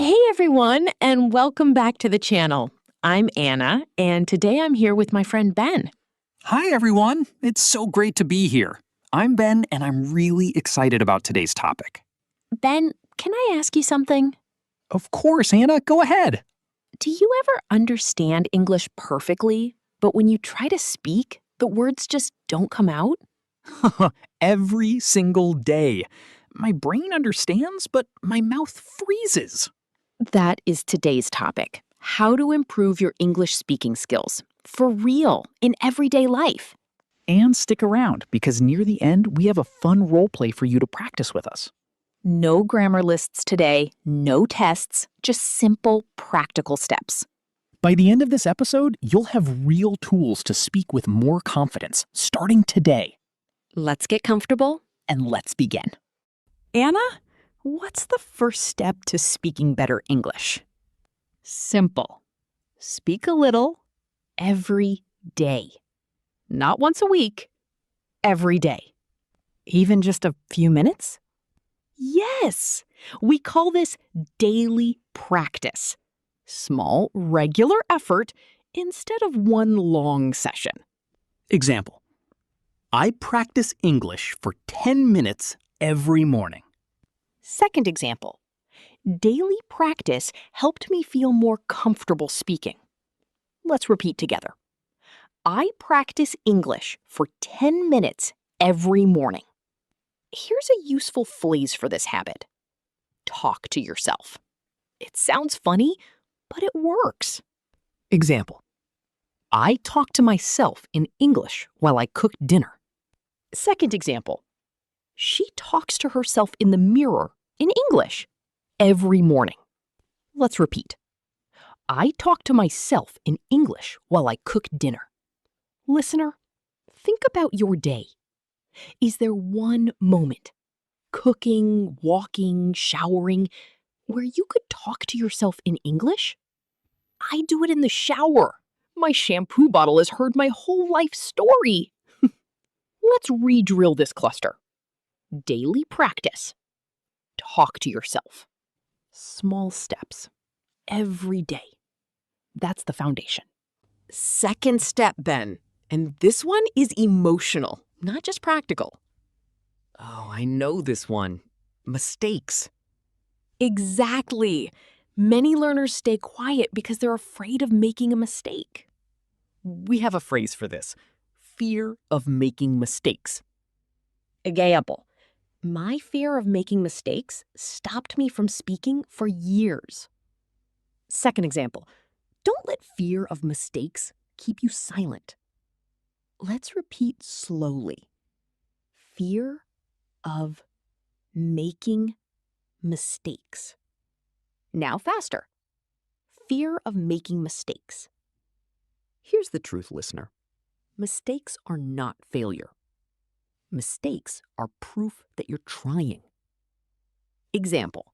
Hey everyone, and welcome back to the channel. I'm Anna, and today I'm here with my friend Ben. Hi everyone, it's so great to be here. I'm Ben, and I'm really excited about today's topic. Ben, can I ask you something? Of course, Anna, go ahead. Do you ever understand English perfectly, but when you try to speak, the words just don't come out? Every single day. My brain understands, but my mouth freezes. That is today's topic: how to improve your English speaking skills for real in everyday life. And stick around, because near the end, we have a fun role play for you to practice with us. No grammar lists today, no tests, just simple, practical steps. By the end of this episode, you'll have real tools to speak with more confidence, starting today. Let's get comfortable. And let's begin. Anna, what's the first step to speaking better English? Simple. Speak a little every day. Not once a week, every day. Even just a few minutes? Yes, we call this daily practice. Small, regular effort instead of one long session. Example. I practice English for 10 minutes every morning. Second example. Daily practice helped me feel more comfortable speaking. Let's repeat together. I practice English for 10 minutes every morning. Here's a useful phrase for this habit. Talk to yourself. It sounds funny, but it works. Example. I talk to myself in English while I cook dinner. Second example. She talks to herself in the mirror in English every morning. Let's repeat. I talk to myself in English while I cook dinner. Listener, think about your day. Is there one moment, cooking, walking, showering, where you could talk to yourself in English? I do it in the shower. My shampoo bottle has heard my whole life story. Let's re-drill this cluster. Daily practice. Talk to yourself. Small steps. Every day. That's the foundation. Second step, Ben. And this one is emotional, not just practical. Oh, I know this one. Mistakes. Exactly. Many learners stay quiet because they're afraid of making a mistake. We have a phrase for this. Fear of making mistakes. Example. My fear of making mistakes stopped me from speaking for years. Second example. Don't let fear of mistakes keep you silent. Let's repeat slowly. Fear of making mistakes. Now faster. Fear of making mistakes. Here's the truth, listener. Mistakes are not failure. Mistakes are proof that you're trying. Example.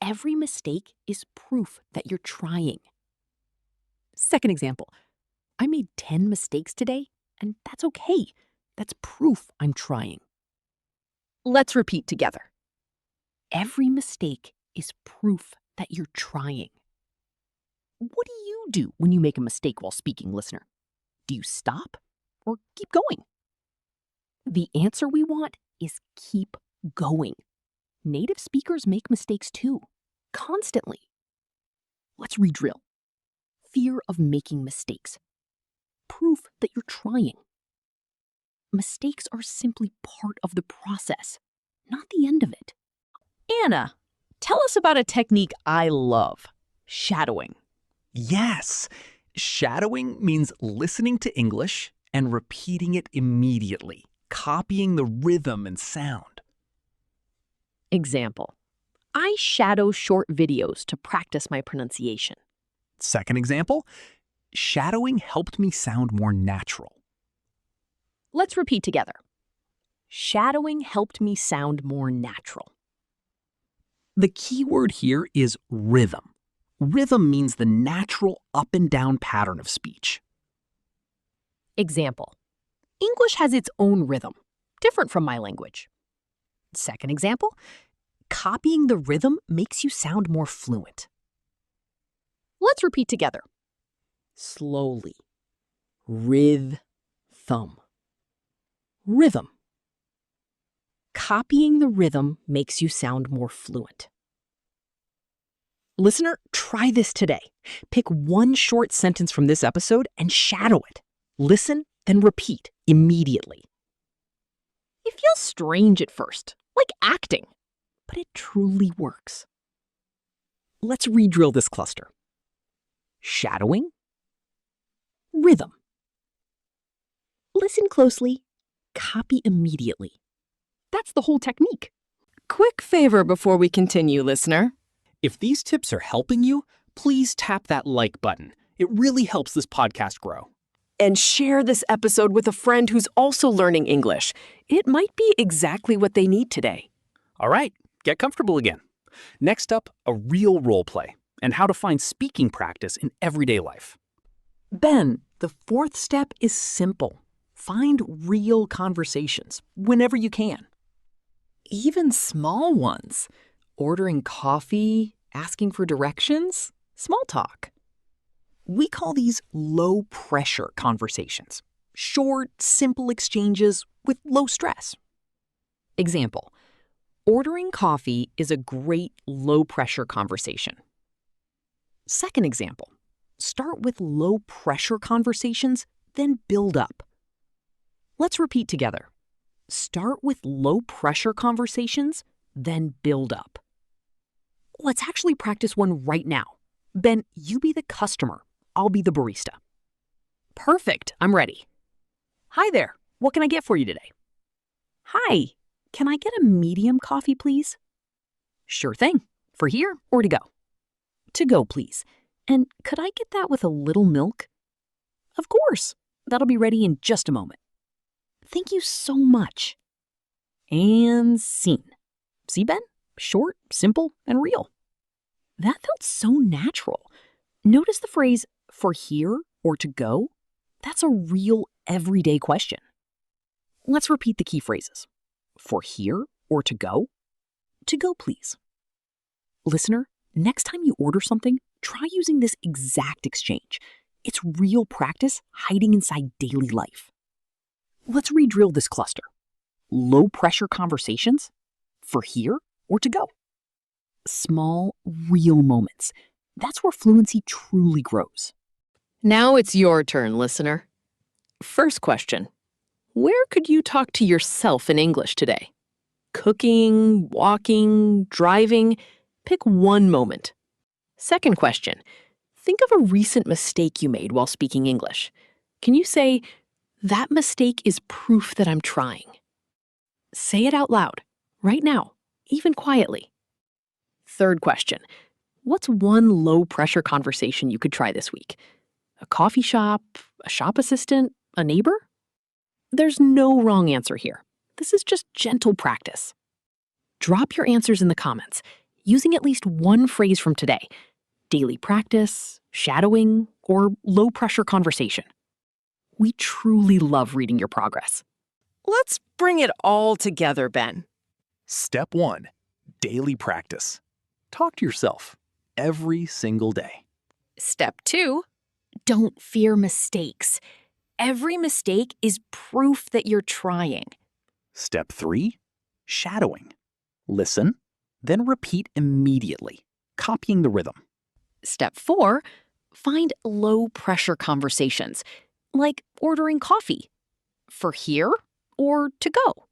Every mistake is proof that you're trying. Second example. I made 10 mistakes today, and that's okay. That's proof I'm trying. Let's repeat together. Every mistake is proof that you're trying. What do you do when you make a mistake while speaking, listener? Do you stop or keep going? The answer we want is keep going. Native speakers make mistakes too, constantly. Let's re-drill. Fear of making mistakes. Proof that you're trying. Mistakes are simply part of the process, not the end of it. Anna, tell us about a technique I love, shadowing. Yes. Shadowing means listening to English and repeating it immediately, copying the rhythm and sound. Example. I shadow short videos to practice my pronunciation. Second example, shadowing helped me sound more natural. Let's repeat together. Shadowing helped me sound more natural. The key word here is rhythm. Rhythm means the natural up and down pattern of speech. Example. English has its own rhythm, different from my language. Second example. copying the rhythm makes you sound more fluent. Let's repeat together. Slowly. Thumb. Rhythm. Copying the rhythm makes you sound more fluent. Listener, try this today. Pick one short sentence from this episode and shadow it. Listen, then repeat immediately. It feels strange at first, like acting, but it truly works. Let's re-drill this cluster. Shadowing. Rhythm. Listen closely. Copy immediately. That's the whole technique. Quick favor before we continue, listener. If these tips are helping you, please tap that like button. It really helps this podcast grow. And share this episode with a friend who's also learning English. It might be exactly what they need today. All right, get comfortable again. Next up, a real role play and how to find speaking practice in everyday life. Ben, the fourth step is simple. Find real conversations whenever you can. Even small ones. Ordering coffee, asking for directions, small talk. We call these low-pressure conversations. Short, simple exchanges with low stress. Example, ordering coffee is a great low-pressure conversation. Second example, start with low-pressure conversations, then build up. Let's repeat together. Start with low-pressure conversations, then build up. Let's actually practice one right now. Ben, you be the customer. I'll be the barista. Perfect, I'm ready. Hi there, what can I get for you today? Hi, can I get a medium coffee, please? Sure thing. For here or to go? To go, please. And could I get that with a little milk? Of course. That'll be ready in just a moment. Thank you so much. And scene. See, Ben? Short, simple, and real. That felt so natural. Notice the phrase, for here or to go? That's a real everyday question. Let's repeat the key phrases. For here or to go? To go, please. Listener, next time you order something, try using this exact exchange. It's real practice hiding inside daily life. Let's re-drill this cluster. Low-pressure conversations? For here or to go? Small, real moments. That's where fluency truly grows. Now it's your turn, listener. First question. Where could you talk to yourself in English today? Cooking, walking, driving? Pick one moment. Second question. Think of a recent mistake you made while speaking English. Can you say, that mistake is proof that I'm trying? Say it out loud, right now, even quietly. Third question. What's one low-pressure conversation you could try this week? A coffee shop, a shop assistant, a neighbor? There's no wrong answer here. This is just gentle practice. Drop your answers in the comments, using at least one phrase from today. Daily practice, shadowing, or low-pressure conversation. We truly love reading your progress. Let's bring it all together, Ben. Step 1, daily practice. Talk to yourself every single day. Step 2. Don't fear mistakes. Every mistake is proof that you're trying. Step 3, shadowing. Listen, then repeat immediately, copying the rhythm. Step 4, find low-pressure conversations, like ordering coffee. For here or to go?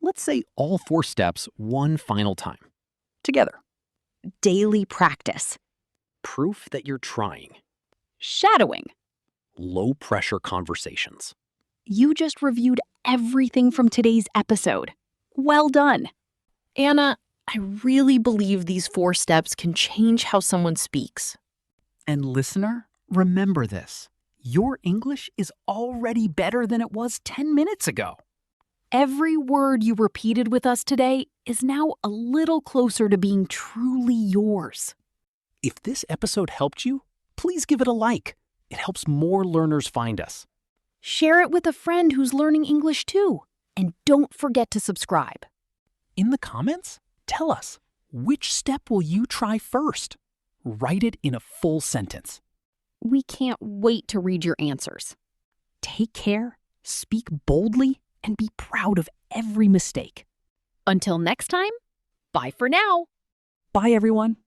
Let's say all 4 steps one final time. Together. Daily practice. Proof that you're trying. Shadowing. Low-pressure conversations. You just reviewed everything from today's episode. Well done. Anna, I really believe these 4 steps can change how someone speaks. And listener, remember this. Your English is already better than it was 10 minutes ago. Every word you repeated with us today is now a little closer to being truly yours. If this episode helped you, please give it a like. It helps more learners find us. Share it with a friend who's learning English too. And don't forget to subscribe. In the comments, tell us, Which step will you try first? Write it in a full sentence. We can't wait to read your answers. Take care, speak boldly, and be proud of every mistake. Until next time, bye for now. Bye, everyone.